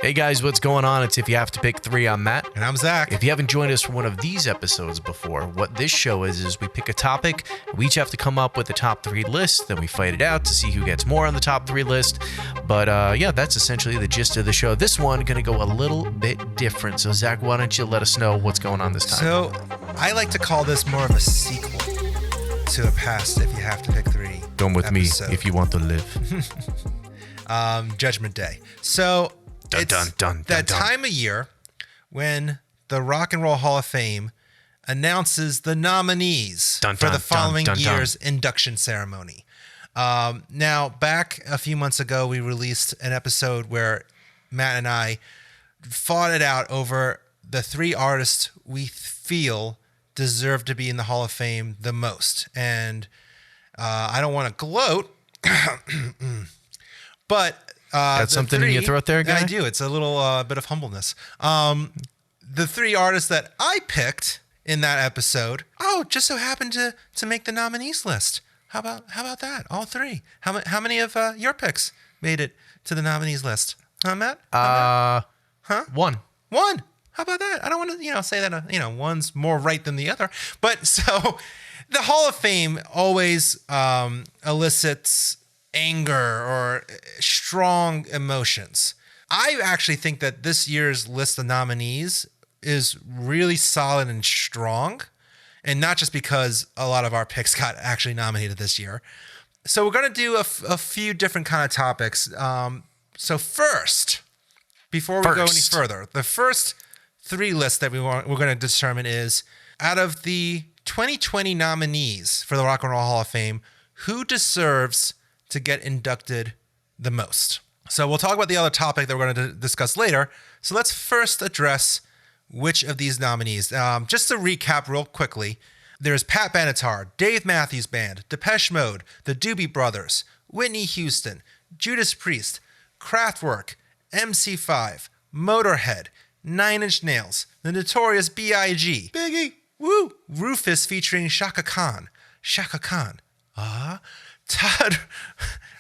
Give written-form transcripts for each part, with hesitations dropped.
Hey guys, what's going on? It's If You Have to Pick Three. I'm Matt. And I'm Zack. If you haven't joined us for one of these episodes before, what this show is we pick a topic, we each have to come up with a top three list, then we fight it out to see who gets more on the top three list. But yeah, that's essentially the gist of the show. This one going to go a little bit different. So Zack, why don't you let us know what's going on this time? So I like to call this more of a sequel to a past If You Have to Pick Three. Come with episode. me if you want to live. Judgment Day. So Dun, dun, dun, that dun, dun. time of year when the Rock and Roll Hall of Fame announces the nominees Dun, for dun, the following dun, dun, dun. year's induction ceremony. Now, back a few months ago, we released an episode where Matt and I fought it out over the three artists we feel deserve to be in the Hall of Fame the most. And I don't want to gloat, but Got something in your throat there, guy? I do. It's a little bit of humbleness. The three artists that I picked in that episode, just so happened to make the nominees list. How about that? All three. How many of your picks made it to the nominees list? Huh, Matt? One. One. How about that? I don't want to, say that, one's more right than the other. But so the Hall of Fame always elicits anger or strong emotions. I actually think that this year's list of nominees is really solid and strong, and not just because a lot of our picks got actually nominated this year. So we're going to do a few different kind of topics. So first, before we go any further, the first three lists that we're going to determine is, out of the 2020 nominees for the Rock and Roll Hall of Fame, who deserves to get inducted the most. So we'll talk about the other topic that we're going to discuss later. So let's first address which of these nominees. Just to recap real quickly, there's Pat Benatar, Dave Matthews Band, Depeche Mode, the Doobie Brothers, Whitney Houston, Judas Priest, Kraftwerk, MC5, Motorhead, Nine Inch Nails, The Notorious B.I.G., Biggie, Woo, Rufus featuring Shaka Khan, Todd,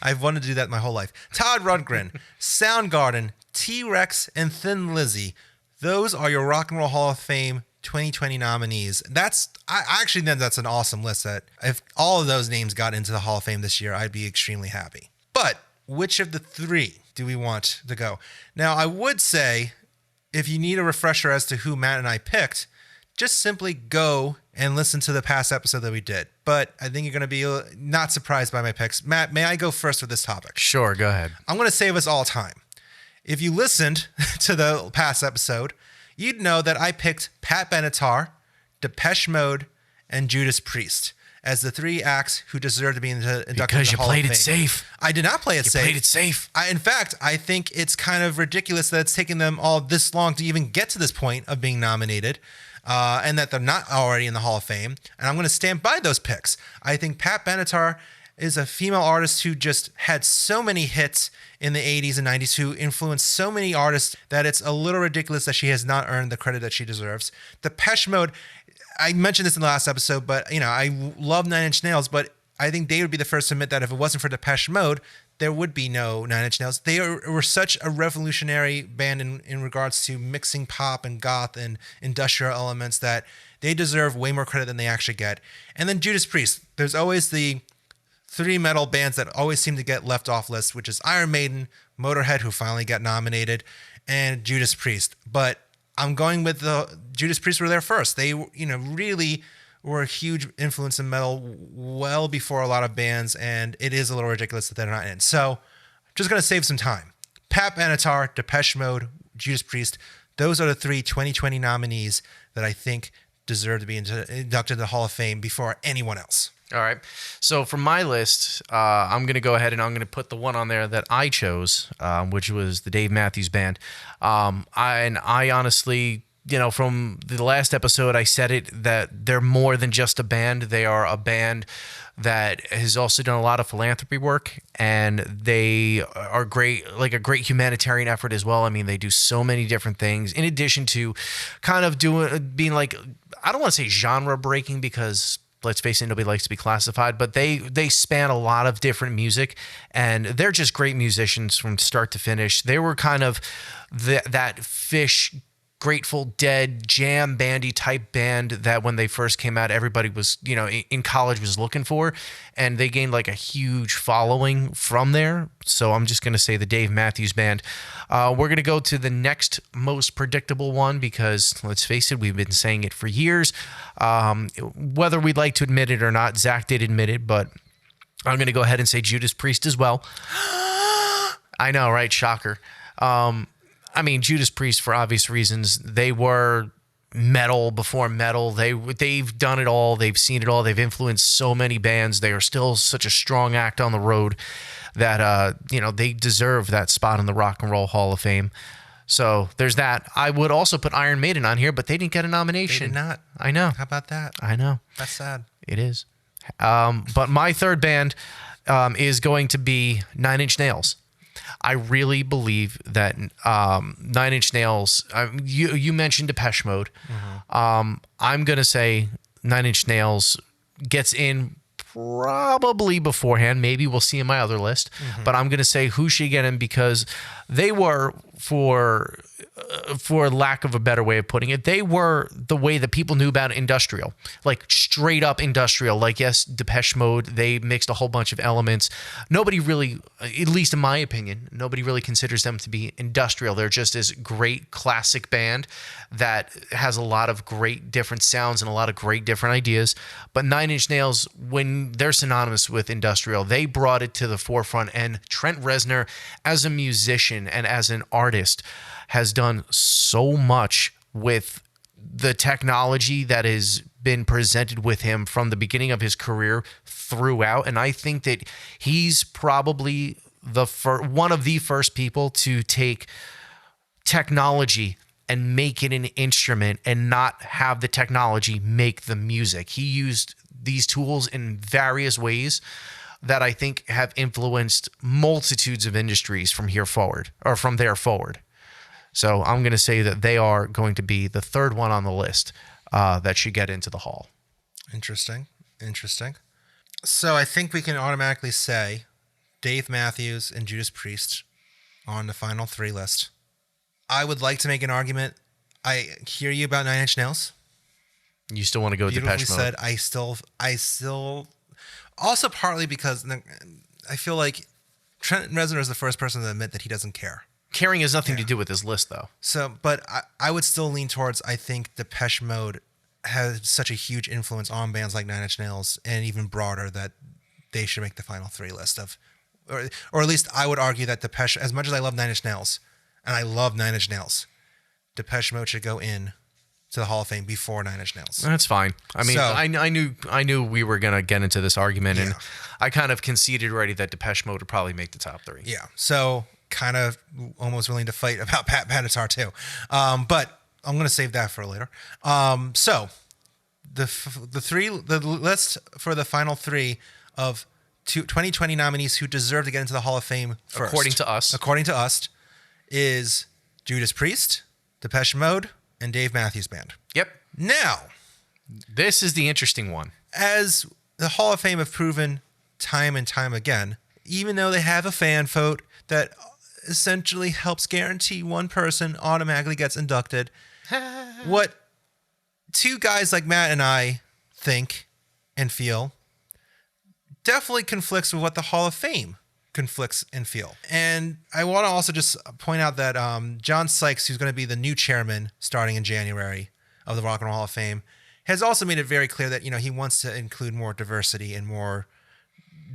I've wanted to do that my whole life. Todd Rundgren, Soundgarden, T-Rex, and Thin Lizzy. Those are your Rock and Roll Hall of Fame 2020 nominees. I actually think that's an awesome list. That if all of those names got into the Hall of Fame this year, I'd be extremely happy. But which of the three do we want to go? Now, I would say, if you need a refresher as to who Matt and I picked, just simply go and listen to the past episode that we did. But I think you're going to be not surprised by my picks. Matt, may I go first with this topic? Sure, go ahead. I'm going to save us all time. If you listened to the past episode, you'd know that I picked Pat Benatar, Depeche Mode, and Judas Priest as the three acts who deserve to be inducted into the Hall of Fame. Because you played it safe. I did not play it safe. You played it safe. In fact, I think it's kind of ridiculous that it's taken them all this long to even get to this point of being nominated. And that they're not already in the Hall of Fame. And I'm going to stand by those picks. I think Pat Benatar is a female artist who just had so many hits in the 80s and 90s, who influenced so many artists that it's a little ridiculous that she has not earned the credit that she deserves. Depeche Mode, I mentioned this in the last episode, but I love Nine Inch Nails, but I think they would be the first to admit that if it wasn't for Depeche Mode, there would be no Nine Inch Nails. They were such a revolutionary band in regards to mixing pop and goth and industrial elements that they deserve way more credit than they actually get. And then Judas Priest. There's always the three metal bands that always seem to get left off lists, which is Iron Maiden, Motorhead, who finally got nominated, and Judas Priest. But I'm going with the Judas Priest were there first. They, really were a huge influence in metal well before a lot of bands, and it is a little ridiculous that they're not in. So I'm just going to save some time. Pat Benatar, Depeche Mode, Judas Priest, those are the three 2020 nominees that I think deserve to be inducted to the Hall of Fame before anyone else. All right. So for my list, I'm going to go ahead and I'm going to put the one on there that I chose, which was the Dave Matthews Band. I honestly, from the last episode, I said it, that they're more than just a band. They are a band that has also done a lot of philanthropy work, and they are great, like a great humanitarian effort as well. I mean, they do so many different things in addition to kind of being like, I don't want to say genre breaking because let's face it, nobody likes to be classified, but they span a lot of different music, and they're just great musicians from start to finish. They were kind of that Fish, Grateful Dead, jam bandy type band that when they first came out, everybody was, in college was looking for, and they gained like a huge following from there. So I'm just going to say the Dave Matthews Band. We're going to go to the next most predictable one because, let's face it, we've been saying it for years. Whether we'd like to admit it or not, Zack did admit it, but I'm going to go ahead and say Judas Priest as well. I know, right? Shocker. Judas Priest, for obvious reasons, they were metal before metal. They've done it all. They've seen it all. They've influenced so many bands. They are still such a strong act on the road that, they deserve that spot in the Rock and Roll Hall of Fame. So there's that. I would also put Iron Maiden on here, but they didn't get a nomination. They did not. I know. How about that? I know. That's sad. It is. But my third band is going to be Nine Inch Nails. I really believe that Nine Inch Nails, you mentioned Depeche Mode. Mm-hmm. I'm going to say Nine Inch Nails gets in probably beforehand. Maybe we'll see in my other list. Mm-hmm. But I'm going to say who should get in because they were, for lack of a better way of putting it, they were the way that people knew about industrial, like straight up industrial. Like, yes, Depeche Mode, they mixed a whole bunch of elements. Nobody really, at least in my opinion, nobody really considers them to be industrial. They're just this great classic band that has a lot of great different sounds and a lot of great different ideas. But Nine Inch Nails, when they're synonymous with industrial, they brought it to the forefront. And Trent Reznor, as a musician and as an artist, has done so much with the technology that has been presented with him from the beginning of his career throughout. And I think that he's probably one of the first people to take technology and make it an instrument and not have the technology make the music. He used these tools in various ways that I think have influenced multitudes of industries from there forward. So I'm going to say that they are going to be the third one on the list that should get into the hall. Interesting. So I think we can automatically say Dave Matthews and Judas Priest on the final three list. I would like to make an argument. I hear you about Nine Inch Nails. You still want to go Depeche Mode? Beautifully said. I still, also partly because I feel like Trent Reznor is the first person to admit that he doesn't care. Caring has nothing to do with this list, though. So, but I would still lean towards, I think Depeche Mode has such a huge influence on bands like Nine Inch Nails and even broader that they should make the final three list of, or at least I would argue that Depeche, as much as I love Nine Inch Nails, and I love Nine Inch Nails, Depeche Mode should go in to the Hall of Fame before Nine Inch Nails. That's fine. I mean, so, I knew we were gonna get into this argument, and I kind of conceded already that Depeche Mode would probably make the top three. Yeah. So kind of almost willing to fight about Pat Benatar too, but I'm gonna save that for later. So the list for the final three of 2020 nominees who deserve to get into the Hall of Fame first, according to us, is Judas Priest, Depeche Mode, and Dave Matthews Band. Yep. Now, this is the interesting one. As the Hall of Fame have proven time and time again, even though they have a fan vote that essentially helps guarantee one person automatically gets inducted, what two guys like Matt and I think and feel definitely conflicts with what the Hall of Fame conflicts and feel. And I want to also just point out that John Sykes, who's going to be the new chairman starting in January of the Rock and Roll Hall of Fame, has also made it very clear that, he wants to include more diversity and more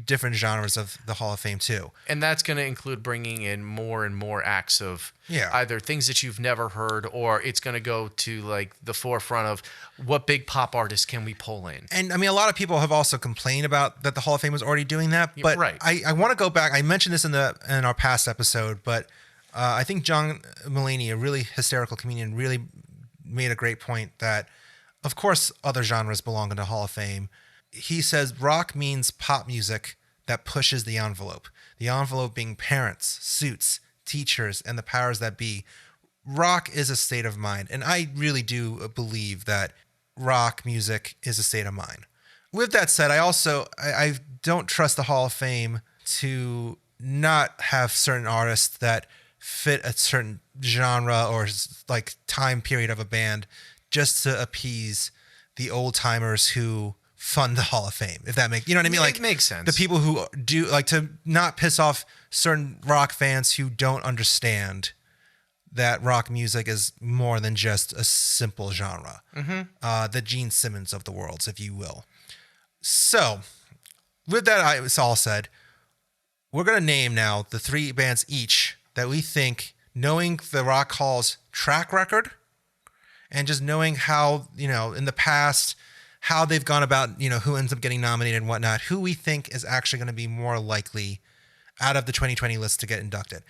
different genres of the Hall of Fame too. And that's going to include bringing in more and more acts of either things that you've never heard, or it's going to go to like the forefront of what big pop artists can we pull in. And I mean, a lot of people have also complained about that the Hall of Fame was already doing that, but right. I want to go back. I mentioned this in our past episode, but I think John Mulaney, a really hysterical comedian, really made a great point that, of course, other genres belong in the Hall of Fame. He says rock means pop music that pushes the envelope being parents, suits, teachers, and the powers that be. Rock is a state of mind. And I really do believe that rock music is a state of mind. With that said, I don't trust the Hall of Fame to not have certain artists that fit a certain genre or like time period of a band just to appease the old timers who fund the Hall of Fame. If that makes, you know what I mean? Like, It makes sense. the people who do, like, to not piss off certain rock fans who don't understand that rock music is more than just a simple genre. The Gene Simmons of the world, if you will. So, with that it's all said, we're going to name now the 3 bands each that we think, knowing the Rock Hall's track record and just knowing how, in the past, how they've gone about, who ends up getting nominated and whatnot, who we think is actually going to be more likely out of the 2020 list to get inducted.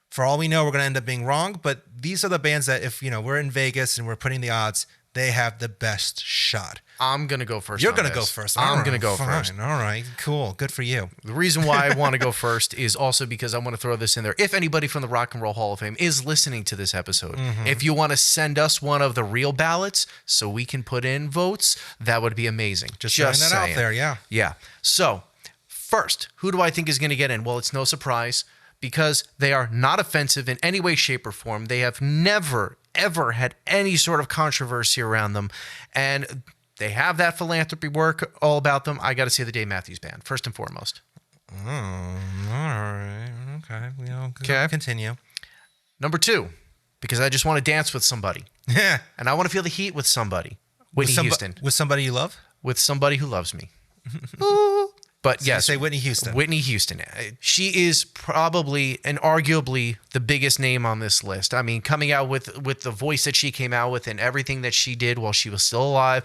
For all we know, we're going to end up being wrong, but these are the bands that if, we're in Vegas and we're putting the odds, they have the best shot. I'm going to go first. You're going to go first. I'm going to go first. All right. Cool. Good for you. The reason why I want to go first is also because I want to throw this in there. If anybody from the Rock and Roll Hall of Fame is listening to this episode, if you want to send us one of the real ballots so we can put in votes, that would be amazing. Just throwing that out there. Yeah. Yeah. So, first, who do I think is going to get in? Well, it's no surprise because they are not offensive in any way, shape, or form. They have never, ever had any sort of controversy around them. And they have that philanthropy work all about them. I got to say the Dave Matthews Band, first and foremost. Oh, all right. Okay. Continue. Number 2, because I just want to dance with somebody. Yeah. And I want to feel the heat with somebody. Whitney Houston. With somebody you love? With somebody who loves me. Ooh. But yes, say Whitney Houston. Whitney Houston. She is probably and arguably the biggest name on this list. I mean, coming out with the voice that she came out with and everything that she did while she was still alive,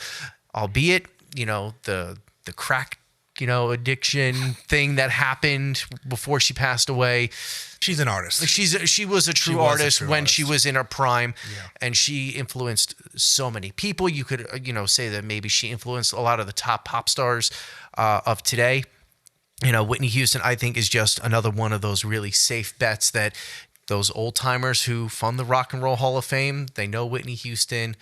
albeit, the crack, addiction thing that happened before she passed away. She's an artist. She was a true artist when she was in her prime, and she influenced so many people. You could, say that maybe she influenced a lot of the top pop stars of today. Whitney Houston, I think, is just another one of those really safe bets that those old timers who fund the Rock and Roll Hall of Fame, they know Whitney Houston.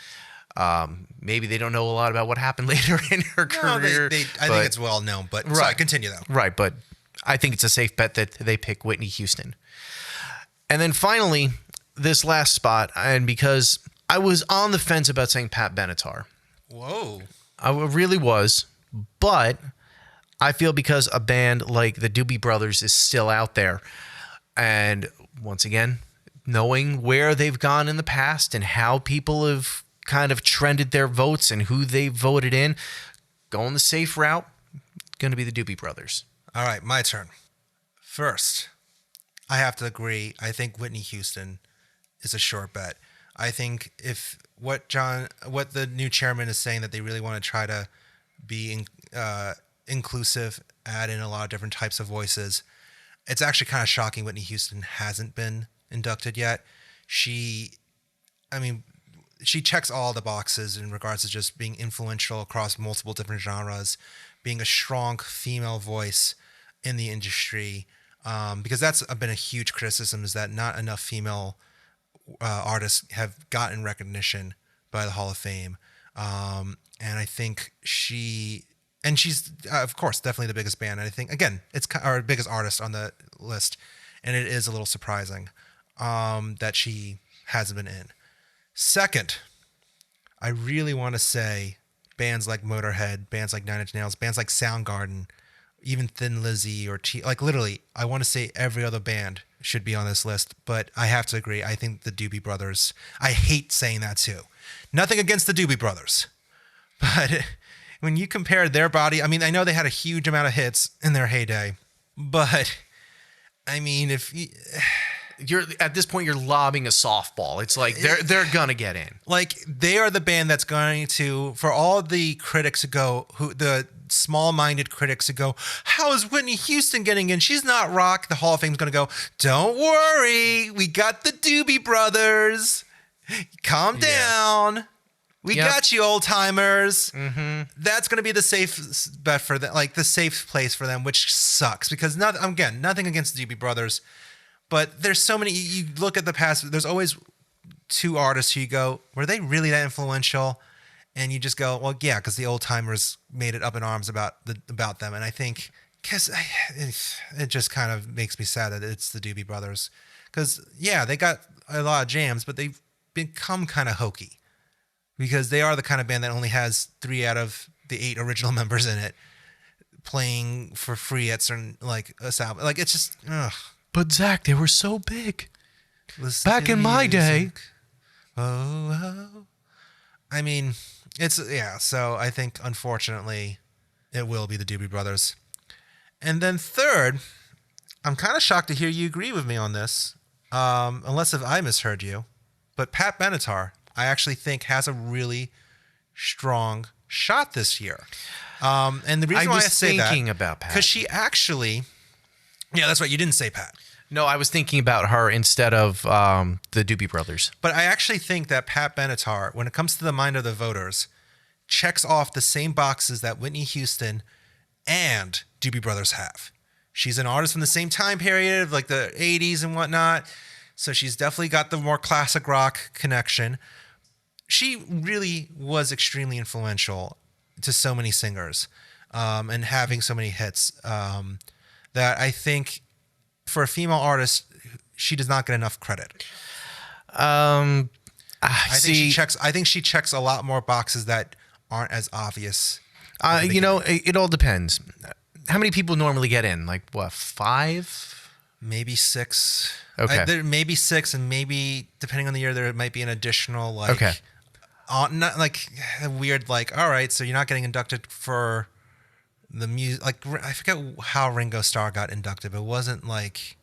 Maybe they don't know a lot about what happened later in her career. I think it's well known, but right. Sorry, continue though. Right, but I think it's a safe bet that they pick Whitney Houston. And then finally, this last spot, and because I was on the fence about saying Pat Benatar. Whoa. I really was, but I feel because a band like the Doobie Brothers is still out there, and once again, knowing where they've gone in the past and how people have kind of trended their votes and who they voted in, going the safe route, going to be the Doobie Brothers. All right, my turn. First, I have to agree. I think Whitney Houston is a sure bet. I think if what the new chairman is saying, that they really want to try to be inclusive, add in a lot of different types of voices, it's actually kind of shocking Whitney Houston hasn't been inducted yet. She checks all the boxes in regards to just being influential across multiple different genres, being a strong female voice in the industry, because that's been a huge criticism, is that not enough female artists have gotten recognition by the Hall of Fame. And I think she's of course definitely the biggest band. And I think, again, it's our biggest artist on the list, and it is a little surprising that she hasn't been in. Second, I really want to say bands like Motorhead, bands like Nine Inch Nails, bands like Soundgarden, even Thin Lizzy or literally, I want to say every other band should be on this list, but I have to agree. I think the Doobie Brothers, I hate saying that too. Nothing against the Doobie Brothers, but when you compare their body, I mean, I know they had a huge amount of hits in their heyday, but I mean, if you're at this point, you're lobbing a softball. It's like they're gonna get in. Like, they are the band that's going to, for all the critics who go, the small-minded critics who go, how is Whitney Houston getting in? She's not rock. The Hall of Fame's going to go, don't worry, we got the Doobie Brothers. Calm down. We got you, old timers. Mm-hmm. That's going to be the safe bet for them, like the safe place for them, which sucks because nothing against the Doobie Brothers, but there's so many. You look at the past. There's always two artists who you go, were they really that influential? and you just go, well, yeah, because the old timers made it up in arms about them, and I think because it just kind of makes me sad that it's the Doobie Brothers, because yeah, they got a lot of jams, but they've become kind of hokey because they are the kind of band that only has 3 out of the 8 original members in it playing for free at certain like it's just ugh. But Zack, they were so big Listen back to in my day. music. Oh. I mean, it's yeah. So I think unfortunately, it will be the Doobie Brothers. And then third, I'm kind of shocked to hear you agree with me on this, unless if I misheard you. But Pat Benatar, I actually think has a really strong shot this year. And the reason why I say that, thinking about Pat, because she actually, yeah, that's right. You didn't say Pat. No, I was thinking about her instead of the Doobie Brothers. But I actually think that Pat Benatar, when it comes to the mind of the voters, checks off the same boxes that Whitney Houston and Doobie Brothers have. She's an artist from the same time period, like the 80s and whatnot. So she's definitely got the more classic rock connection. She really was extremely influential to so many singers, and having so many hits, that I think for a female artist, she does not get enough credit. I think she checks a lot more boxes that aren't as obvious. It all depends. How many people normally get in? Like what, 5? Maybe 6. Okay. There maybe 6, and maybe depending on the year, there might be an additional like. Okay. Not like weird, like, all right, so you're not getting inducted for the music. Like, I forget how Ringo Starr got inducted, but it wasn't like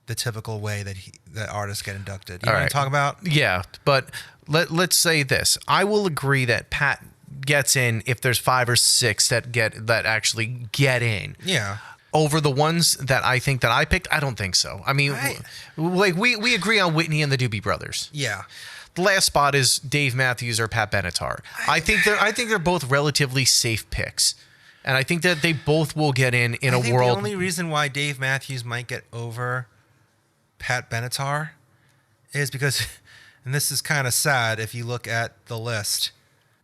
the typical way that artists get inducted. You know what I'm talking about? Yeah, but let's say this. I will agree that Pat gets in if there's 5 or 6 that actually get in. Yeah. Over the ones that I think that I picked, I don't think so. I mean, like we agree on Whitney and the Doobie Brothers. Yeah. The last spot is Dave Matthews or Pat Benatar. I think they're both relatively safe picks, and I think that they both will get in a world. The only reason why Dave Matthews might get over Pat Benatar is because, and this is kind of sad if you look at the list,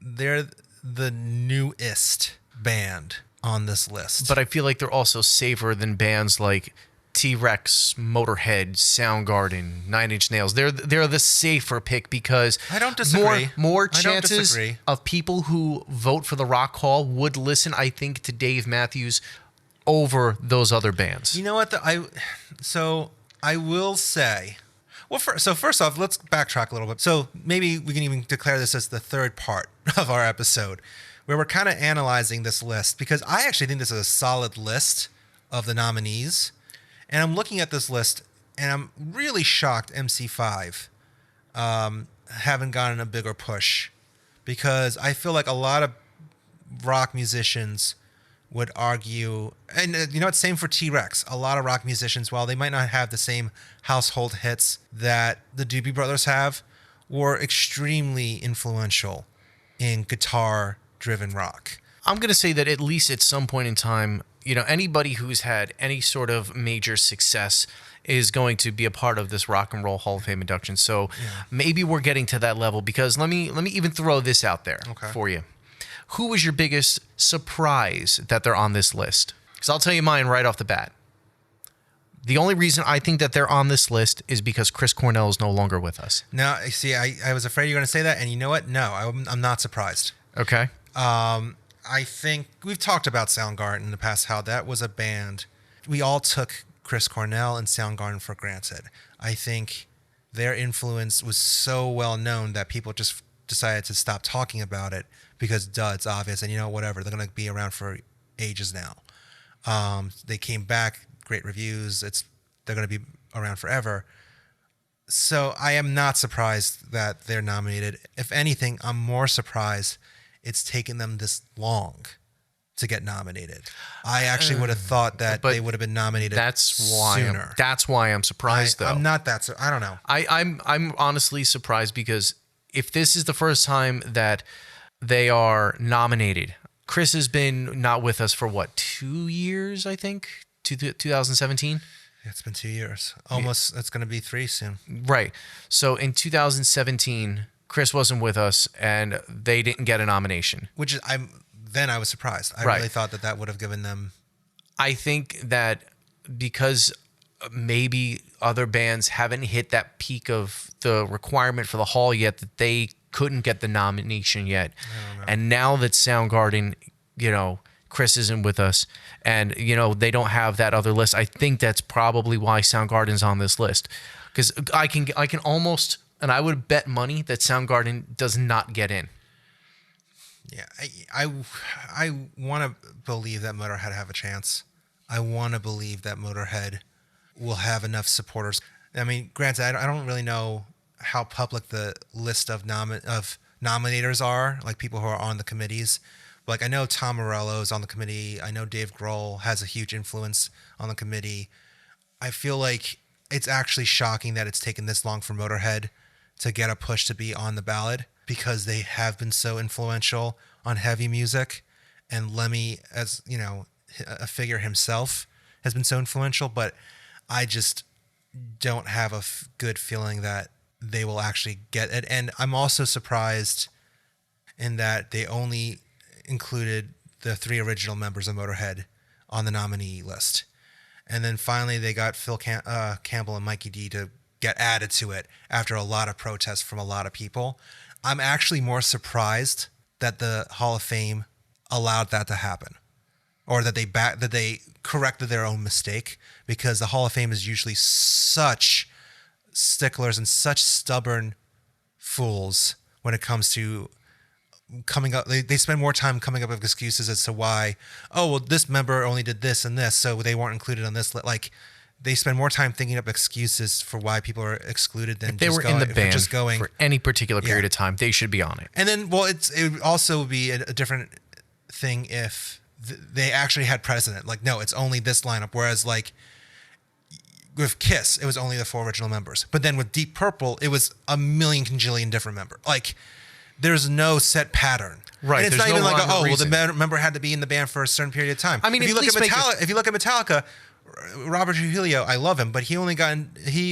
they're the newest band on this list. But I feel like they're also safer than bands like T-Rex, Motorhead, Soundgarden, Nine Inch Nails. They're the safer pick because I don't disagree. More chances of people who vote for the Rock Hall would listen, I think, to Dave Matthews over those other bands. You know what? I will say, well, first off, let's backtrack a little bit. So maybe we can even declare this as the third part of our episode, where we're kind of analyzing this list, because I actually think this is a solid list of the nominees. And I'm looking at this list, and I'm really shocked MC5 haven't gotten a bigger push, because I feel like a lot of rock musicians would argue, and it's same for T-Rex. A lot of rock musicians, while they might not have the same household hits that the Doobie Brothers have, were extremely influential in guitar-driven rock. I'm going to say that at least at some point in time, anybody who's had any sort of major success is going to be a part of this Rock and Roll Hall of Fame induction. So maybe we're getting to that level, because let me even throw this out there for you. Who was your biggest surprise that they're on this list? Because I'll tell you mine right off the bat. The only reason I think that they're on this list is because Chris Cornell is no longer with us. Now, see, I was afraid you were going to say that, and you know what? No, I'm not surprised. Okay. I think we've talked about Soundgarden in the past, how that was a band. We all took Chris Cornell and Soundgarden for granted. I think their influence was so well known that people just decided to stop talking about it because, it's obvious. And whatever, they're going to be around for ages now. They came back, great reviews. They're going to be around forever. So I am not surprised that they're nominated. If anything, I'm more surprised it's taken them this long to get nominated. I actually would have thought that they would have been nominated sooner. That's why I'm surprised, though. I'm not that. I don't know. I'm honestly surprised, because if this is the first time that they are nominated, Chris has been not with us for 2 years, I think, 2017. It's been 2 years. Almost. It's going to be 3 soon. Right. So in 2017, Chris wasn't with us, and they didn't get a nomination. Which is I was surprised. I really thought that would have given them. I think that because maybe other bands haven't hit that peak of the requirement for the hall yet, that they couldn't get the nomination yet. And now that Soundgarden, Chris isn't with us, and they don't have that other list, I think that's probably why Soundgarden's on this list. Because I can almost, and I would bet money that Soundgarden does not get in. Yeah, I want to believe that Motorhead have a chance. I want to believe that Motorhead will have enough supporters. I mean, granted, I don't really know how public the list of nominators are, like people who are on the committees. Like, I know Tom Morello is on the committee. I know Dave Grohl has a huge influence on the committee. I feel like it's actually shocking that it's taken this long for Motorhead to get a push to be on the ballot, because they have been so influential on heavy music. And Lemmy, as a figure himself, has been so influential. But I just don't have a good feeling that they will actually get it. And I'm also surprised in that they only included the 3 original members of Motorhead on the nominee list. And then finally they got Phil Campbell and Mikey D to get added to it after a lot of protests from a lot of people. I'm actually more surprised that the Hall of Fame allowed that to happen, or that they corrected their own mistake, because the Hall of Fame is usually such sticklers and such stubborn fools when it comes to coming up. They spend more time coming up with excuses as to why, this member only did this and this, so they weren't included on this. Like, they spend more time thinking up excuses for why people are excluded than if they were in the band just going for any particular period of time. They should be on it. And then, it would also be a different thing if they actually had precedent. Like, no, it's only this lineup. Whereas, like, with Kiss, it was only the 4 original members. But then with Deep Purple, it was a million cajillion different members. Like, there's no set pattern. Right. And it's not even like, the member had to be in the band for a certain period of time. I mean, if you look at Metallica, Robert Trujillo, I love him, but he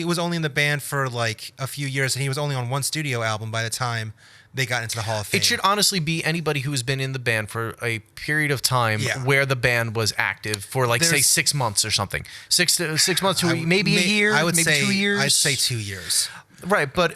was only in the band for like a few years, and he was only on 1 studio album by the time they got into the Hall of Fame. It should honestly be anybody who has been in the band for a period of time where the band was active for, like, say 6 months or something. 6 months to maybe a year, I would maybe say 2 years. I'd say 2 years. Right, but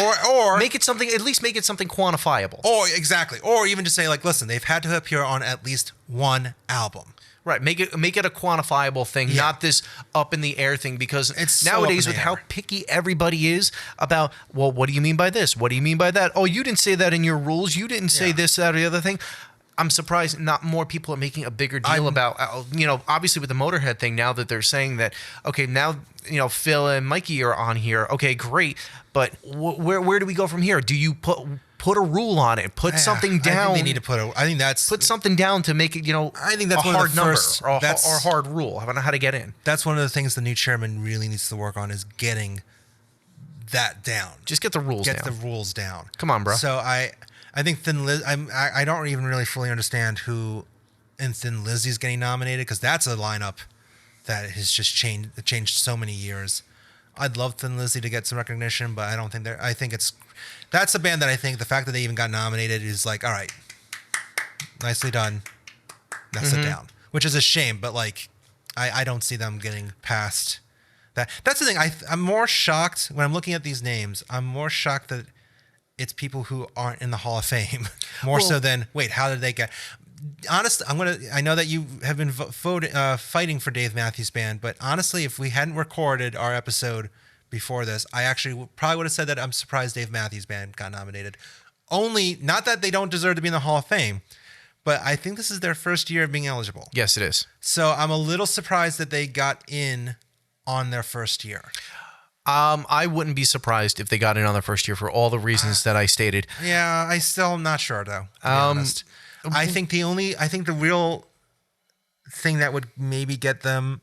or make it something, at least make it something quantifiable. Or exactly. Or even just say, like, listen, they've had to appear on at least 1 album. Right, make it a quantifiable thing, not this up in the air thing, because it's nowadays with how picky everybody is about, well, what do you mean by this? What do you mean by that? Oh, you didn't say that in your rules. You didn't say this, that, or the other thing. I'm surprised not more people are making a bigger deal about, obviously with the Motorhead thing, now that they're saying that, okay, now, Phil and Mikey are on here. Okay, great. But where do we go from here? Do you put a rule on it? Put something down. I think they need to put something down to make it, I think that's a one hard of the number first, or a hard rule. I don't know how to get in. That's one of the things the new chairman really needs to work on, is getting that down. Just get the rules down. Get the rules down. Come on, bro. So I think Thin Lizzy, I don't even really fully understand who in Thin Lizzy's getting nominated, because that's a lineup that has just changed so many years. I'd love Thin Lizzy to get some recognition, but I don't think that's a band that I think the fact that they even got nominated is like, all right, nicely done. Now sit down, which is a shame, but like, I don't see them getting past that. That's the thing. I'm more shocked when I'm looking at these names. I'm more shocked that it's people who aren't in the Hall of Fame so than, wait, how did they get? Honestly, I know that you have been fighting for Dave Matthews Band, but honestly, if we hadn't recorded our episode before this, I actually probably would have said that I'm surprised Dave Matthews Band got nominated. Only, not that they don't deserve to be in the Hall of Fame, but I think this is their first year of being eligible. Yes, it is. So I'm a little surprised that they got in on their first year. I wouldn't be surprised if they got in on their first year for all the reasons that I stated. Yeah, I still am not sure though, to be honest. I think the real thing that would maybe get them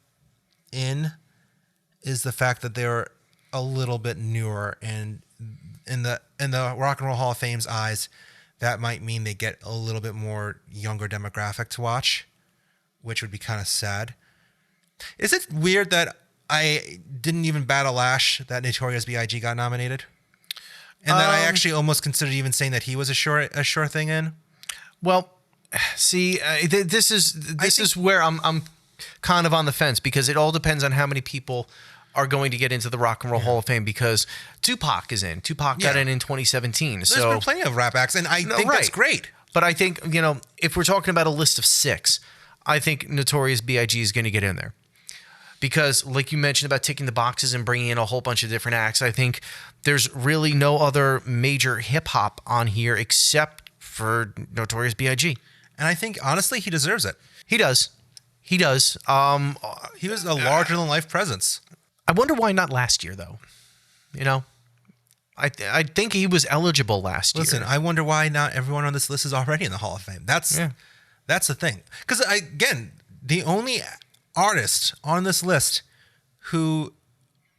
in is the fact that they're a little bit newer, and in the Rock and Roll Hall of Fame's eyes, that might mean they get a little bit more younger demographic to watch, which would be kind of sad. Is it weird that I didn't even bat a lash that Notorious B.I.G. got nominated? And then I actually almost considered even saying that he was a sure thing in. Well, see, this is where I'm kind of on the fence, because it all depends on how many people are going to get into the Rock and Roll Hall of Fame, because Tupac is in. Tupac got in 2017. There's been plenty of rap acts, and I think that's great. But I think, if we're talking about a list of 6, I think Notorious B.I.G. is going to get in there. Because, like you mentioned about ticking the boxes and bringing in a whole bunch of different acts, I think there's really no other major hip-hop on here except for Notorious B.I.G. And I think, honestly, he deserves it. He does. He does. He was a larger-than-life presence. I wonder why not last year, though. I think he was eligible last year. Listen, I wonder why not everyone on this list is already in the Hall of Fame. That's the thing. Because, again, the only artist on this list who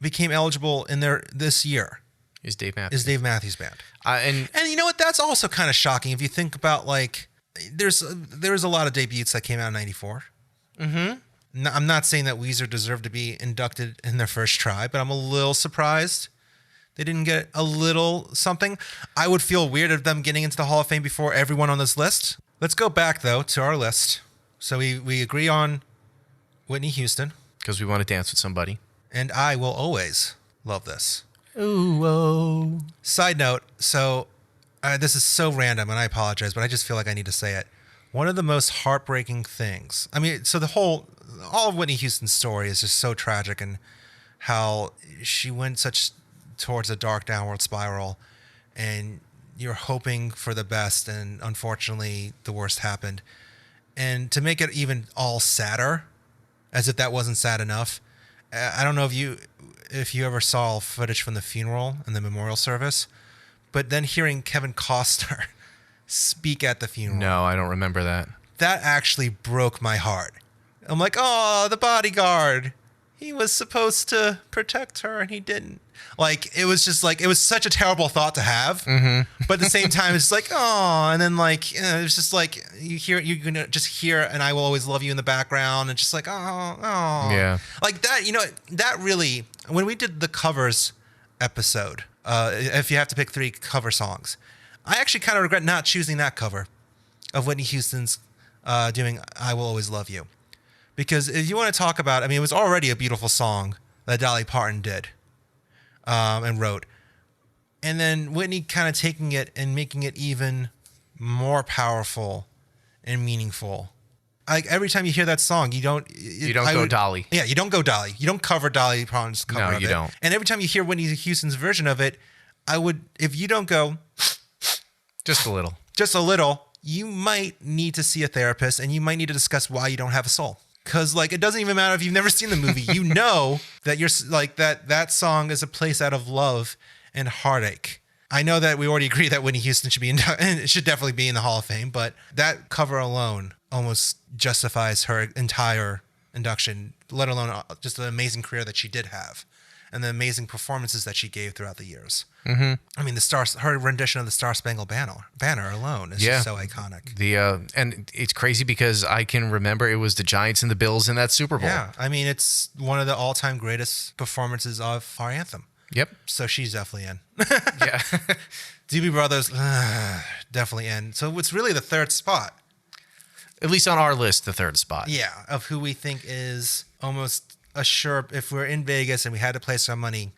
became eligible in this year is Dave Matthews Band. And you know what? That's also kind of shocking if you think about, like, there's a lot of debuts that came out in '94. Mm-hmm. I'm not saying that Weezer deserved to be inducted in their first try, but I'm a little surprised they didn't get a little something. I would feel weird of them getting into the Hall of Fame before everyone on this list. Let's go back, though, to our list. So we agree on Whitney Houston. Because we want to dance with somebody. And I will always love this. Ooh, whoa. Side note, so this is so random, and I apologize, but I just feel like I need to say it. One of the most heartbreaking things. I mean, so all of Whitney Houston's story is just so tragic, and how she went towards a dark downward spiral, and you're hoping for the best, and unfortunately the worst happened. And to make it even all sadder, as if that wasn't sad enough, I don't know if you ever saw footage from the funeral and the memorial service, but then hearing Kevin Costner speak at the funeral. No, I don't remember that. That actually broke my heart. I'm like, oh, the bodyguard. He was supposed to protect her and he didn't. Like, it was just like, it was such a terrible thought to have. Mm-hmm. But at the same time, it's like, oh, and then like, it's just like, you're going to just hear "And I Will Always Love You" in the background, and just like, oh. Yeah. Like that, that really, when we did the covers episode, if you have to pick 3 cover songs, I actually kind of regret not choosing that cover of Whitney Houston's doing "I Will Always Love You." Because if you want to talk about, I mean, it was already a beautiful song that Dolly Parton did and wrote. And then Whitney kind of taking it and making it even more powerful and meaningful. Like, every time you hear that song, you don't go Dolly. Yeah, you don't go Dolly. You don't cover Dolly Parton's cover of it. No, you don't. And every time you hear Whitney Houston's version of it, if you don't go just a little, you might need to see a therapist, and you might need to discuss why you don't have a soul. Because, like, it doesn't even matter if you've never seen the movie. You know that you're like that song is a place out of love and heartache. I know that we already agree that Whitney Houston should definitely be in the Hall of Fame, but that cover alone almost justifies her entire induction, let alone just the amazing career that she did have and the amazing performances that she gave throughout the years. Mm-hmm. I mean, her rendition of the Star Spangled Banner alone is just so iconic. And it's crazy because I can remember it was the Giants and the Bills in that Super Bowl. Yeah, I mean, it's one of the all-time greatest performances of our anthem. Yep. So she's definitely in. Yeah. Doobie Brothers, definitely in. So it's really the third spot. At least on our list, the third spot. Yeah, of who we think is almost a sure, if we're in Vegas and we had to place our money,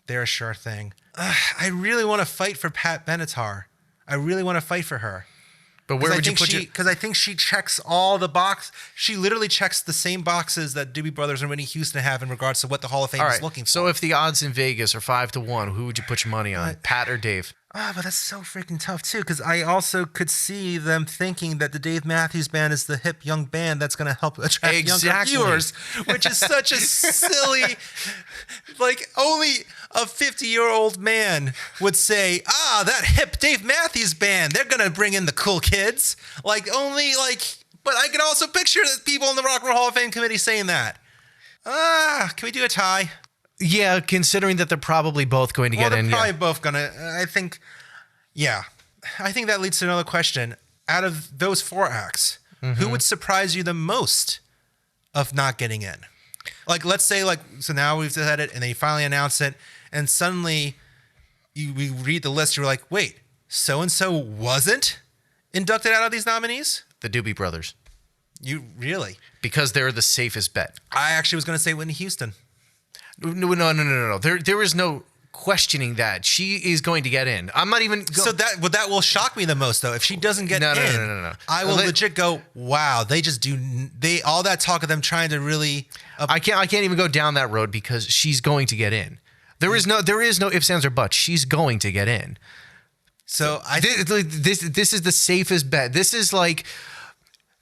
they're a sure thing. I really want to fight for Pat Benatar. I really want to fight for her. But where would you put Because I think she checks all the boxes. She literally checks the same boxes that Doobie Brothers and Whitney Houston have in regards to what the Hall of Fame is looking for. So if the odds in Vegas are 5-1, who would you put your money on, Pat or Dave? But that's so freaking tough, too, because I also could see them thinking that the Dave Matthews Band is the hip young band that's going to help attract younger viewers, which is such a silly, like, only a 50-year-old man would say, that hip Dave Matthews Band, they're going to bring in the cool kids. But I can also picture the people in the Rock and Roll Hall of Fame committee saying that. Can we do a tie? Yeah, considering that they're probably both going to get in. They're probably both going to. I think that leads to another question. Out of those 4 acts, who would surprise you the most of not getting in? Like, let's say, so now we've said it, and they finally announce it, and suddenly we read the list, you're like, wait, so and so wasn't inducted out of these nominees? The Doobie Brothers. You really? Because they're the safest bet. I actually was going to say Whitney Houston. No. There is no questioning that she is going to get in. I'm not even. So that will shock me the most, though. If she doesn't get in, no. I will legit go, wow. They just do. All that talk of them trying to really. I can't even go down that road because she's going to get in. There is no ifs, ands, or buts. She's going to get in. So this is the safest bet. This is like.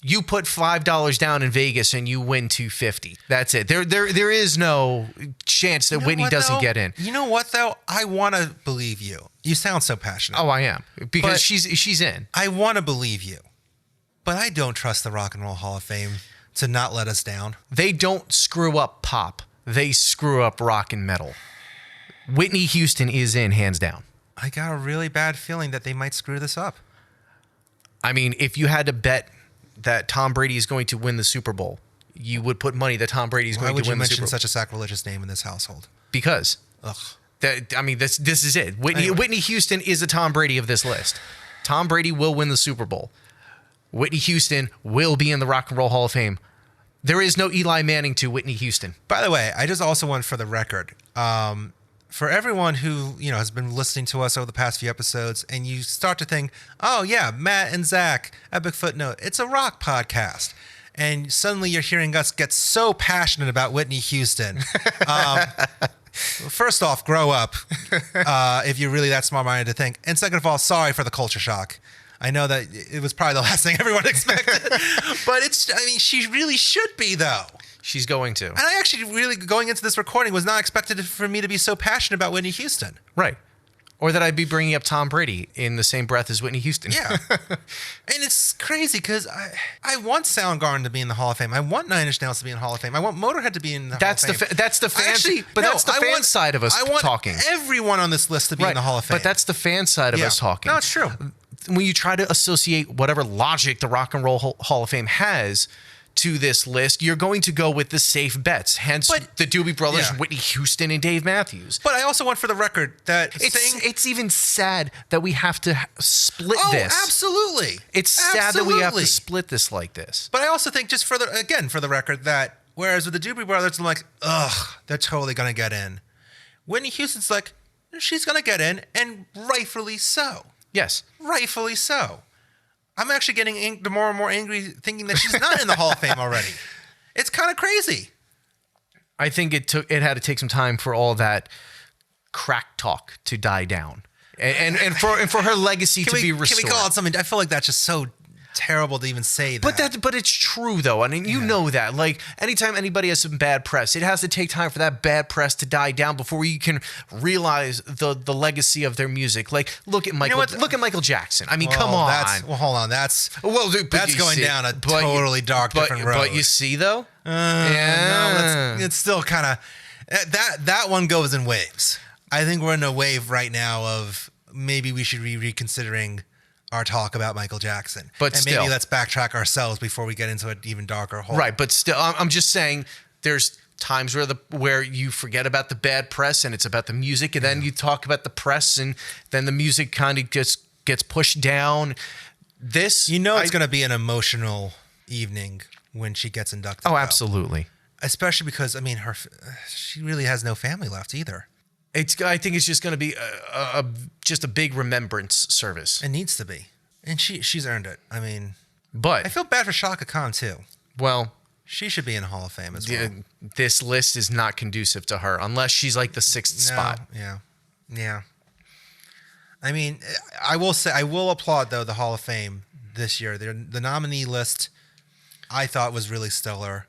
You put $5 down in Vegas and you win $250. That's it. There is no chance that Whitney doesn't get in. You know what though? I want to believe you. You sound so passionate. Oh, I am because she's in. I want to believe you, but I don't trust the Rock and Roll Hall of Fame to not let us down. They don't screw up pop. They screw up rock and metal. Whitney Houston is in, hands down. I got a really bad feeling that they might screw this up. I mean, if you had to bet that Tom Brady is going to win the Super Bowl, you would put money that Tom Brady is going to win the Super Bowl. Why would you mention such a sacrilegious name in this household? Because, this is it. Whitney Houston is the Tom Brady of this list. Tom Brady will win the Super Bowl. Whitney Houston will be in the Rock and Roll Hall of Fame. There is no Eli Manning to Whitney Houston. By the way, I just also want for the record, for everyone who has been listening to us over the past few episodes, and you start to think, oh yeah, Matt and Zack, Epic Footnote, it's a rock podcast, and suddenly you're hearing us get so passionate about Whitney Houston. First off, grow up if you're really that smart-minded to think, and second of all, sorry for the culture shock. I know that it was probably the last thing everyone expected, but she really should be though. She's going to. And I actually really, going into this recording, was not expected for me to be so passionate about Whitney Houston. Right. Or that I'd be bringing up Tom Brady in the same breath as Whitney Houston. Yeah. And it's crazy because I want Soundgarden to be in the Hall of Fame. I want Nine Inch Nails to be in the Hall of Fame. I want Motorhead to be in the Hall of Fame. That's the fan side of us talking. I want everyone on this list to be in the Hall of Fame. But that's the fan side of us talking. No, it's true. When you try to associate whatever logic the Rock and Roll Hall of Fame has to this list, you're going to go with the safe bets. Hence, the Doobie Brothers, Whitney Houston, and Dave Matthews. But I also want for the record that it's even sad that we have to split this. Oh, absolutely. It's sad that we have to split this like this. But I also think, just for the record, that whereas with the Doobie Brothers, I'm like, ugh, they're totally going to get in. Whitney Houston's like, she's going to get in, and rightfully so. Yes. Rightfully so. I'm actually getting more and more angry thinking that she's not in the Hall of Fame already. It's kind of crazy. I think it had to take some time for all that crack talk to die down, and for her legacy to be restored. Can we call it something? I feel like that's just so terrible to even say that. But it's true though. I mean, you know that. Like anytime anybody has some bad press, it has to take time for that bad press to die down before you can realize the legacy of their music. Like look at Michael. Look at Michael Jackson. I mean, come on. Hold on. That's going down a totally different road. But you see though. No, it's still kind of that one goes in waves. I think we're in a wave right now of maybe we should be reconsidering our talk about Michael Jackson. Maybe let's backtrack ourselves before we get into an even darker hole. Right, but still, I'm just saying there's times where you forget about the bad press and it's about the music, and then you talk about the press and then the music kind of just gets pushed down. It's going to be an emotional evening when she gets inducted. Oh, absolutely. Especially because, she really has no family left either. I think it's just going to be just a big remembrance service. It needs to be, and she's earned it. But I feel bad for Shaka Khan too. Well, she should be in the Hall of Fame as well. This list is not conducive to her unless she's like the sixth spot. Yeah. I will applaud though the Hall of Fame this year. The nominee list I thought was really stellar,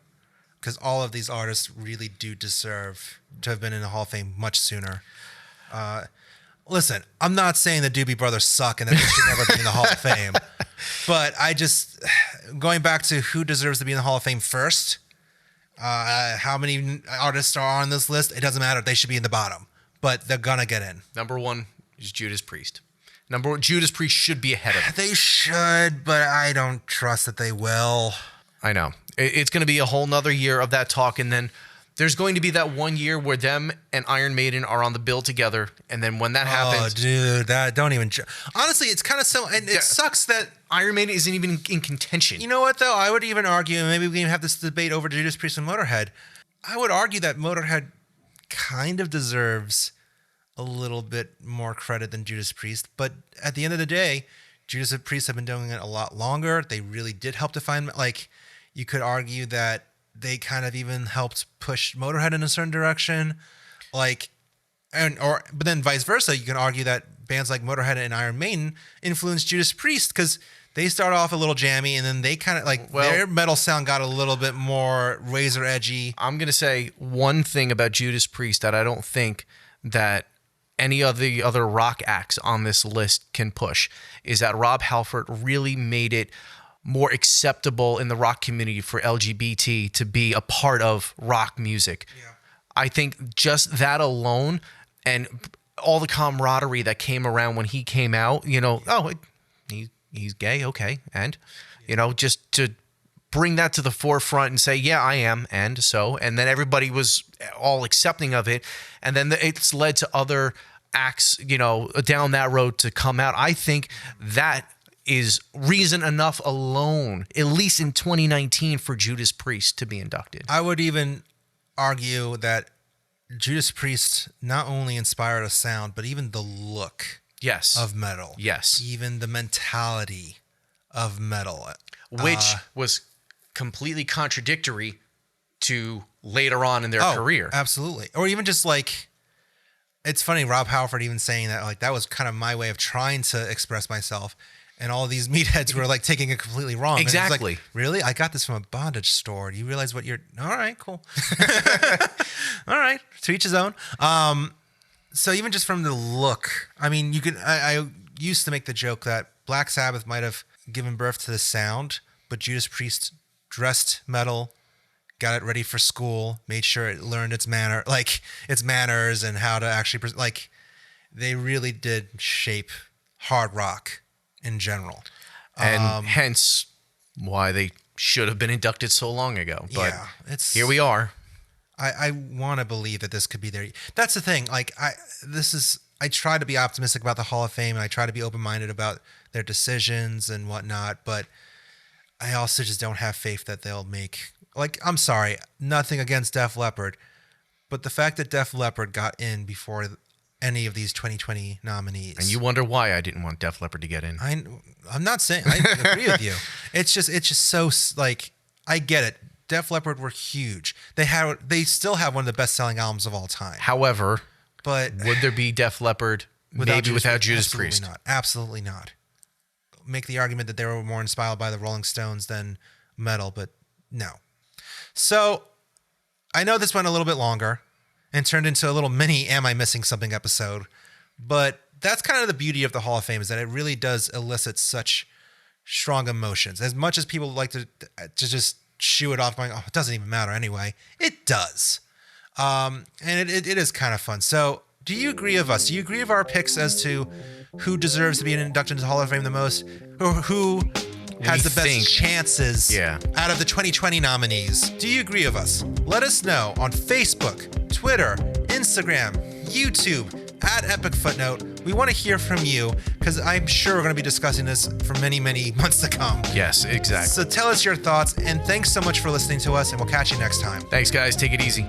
because all of these artists really do deserve to have been in the Hall of Fame much sooner. Listen, I'm not saying the Doobie Brothers suck and that they should never be in the Hall of Fame, but going back to who deserves to be in the Hall of Fame first, how many artists are on this list, it doesn't matter. They should be in the bottom, but they're going to get in. Number one is Judas Priest. Judas Priest should be ahead of them. They should, but I don't trust that they will. I know. It's going to be a whole nother year of that talk, and then There's going to be that one year where them and Iron Maiden are on the bill together, and then when that happens, oh, dude, that don't even. Honestly, it's kind of so, and it sucks that Iron Maiden isn't even in contention. You know what though? I would even argue, and maybe we can have this debate over Judas Priest and Motorhead. I would argue that Motorhead kind of deserves a little bit more credit than Judas Priest, but at the end of the day, Judas Priest have been doing it a lot longer. They really did help define. Like, you could argue that they kind of even helped push Motorhead in a certain direction, but then vice versa. You can argue that bands like Motorhead and Iron Maiden influenced Judas Priest because they start off a little jammy, and then they kind of their metal sound got a little bit more razor edgy. I'm gonna say one thing about Judas Priest that I don't think that any of the other rock acts on this list can push is that Rob Halford really made it more acceptable in the rock community for LGBT to be a part of rock music. Yeah. I think just that alone and all the camaraderie that came around when he came out, he's gay, okay, and, just to bring that to the forefront and say, yeah, I am, and then everybody was all accepting of it, and then it's led to other acts, down that road to come out. I think that is reason enough alone, at least in 2019, for Judas Priest to be inducted. I would even argue that Judas Priest not only inspired a sound, but even the look of metal. Yes. Even the mentality of metal. Which was completely contradictory to later on in their career. Absolutely. Or even just it's funny, Rob Halford even saying that, that was kind of my way of trying to express myself. And all these meatheads were taking it completely wrong. Exactly. Really? I got this from a bondage store. Do you realize what you're... All right, cool. All right. To each his own. So even just from the look, I mean, I used to make the joke that Black Sabbath might have given birth to the sound, but Judas Priest dressed metal, got it ready for school, made sure it learned its manners and how to actually... they really did shape hard rock in general. And hence why they should have been inducted so long ago. But here we are. I want to believe that this could be their... That's the thing. I try to be optimistic about the Hall of Fame, and I try to be open-minded about their decisions and whatnot, but I also just don't have faith that they'll make... I'm sorry, nothing against Def Leppard, but the fact that Def Leppard got in before any of these 2020 nominees. And you wonder why I didn't want Def Leppard to get in. I'm not saying... I agree with you. It's just so... I get it. Def Leppard were huge. They still have one of the best-selling albums of all time. However, but would there be Def Leppard without Judas Priest? Not. Absolutely not. Make the argument that they were more inspired by the Rolling Stones than metal, but no. So I know this went a little bit longer and turned into a little mini Am I Missing Something episode, but that's kind of the beauty of the Hall of Fame, is that it really does elicit such strong emotions. As much as people like to just shoo it off going, oh, it doesn't even matter anyway, it does. And it is kind of fun. So do you agree with us? Do you agree with our picks as to who deserves to be inducted into the Hall of Fame the most? Or who has the best chances out of the 2020 nominees? Do you agree with us? Let us know on Facebook, Twitter, Instagram, YouTube, at Epic Footnote. We want to hear from you, because I'm sure we're going to be discussing this for many, many months to come. Yes, exactly. So tell us your thoughts, and thanks so much for listening to us, and we'll catch you next time. Thanks, guys. Take it easy.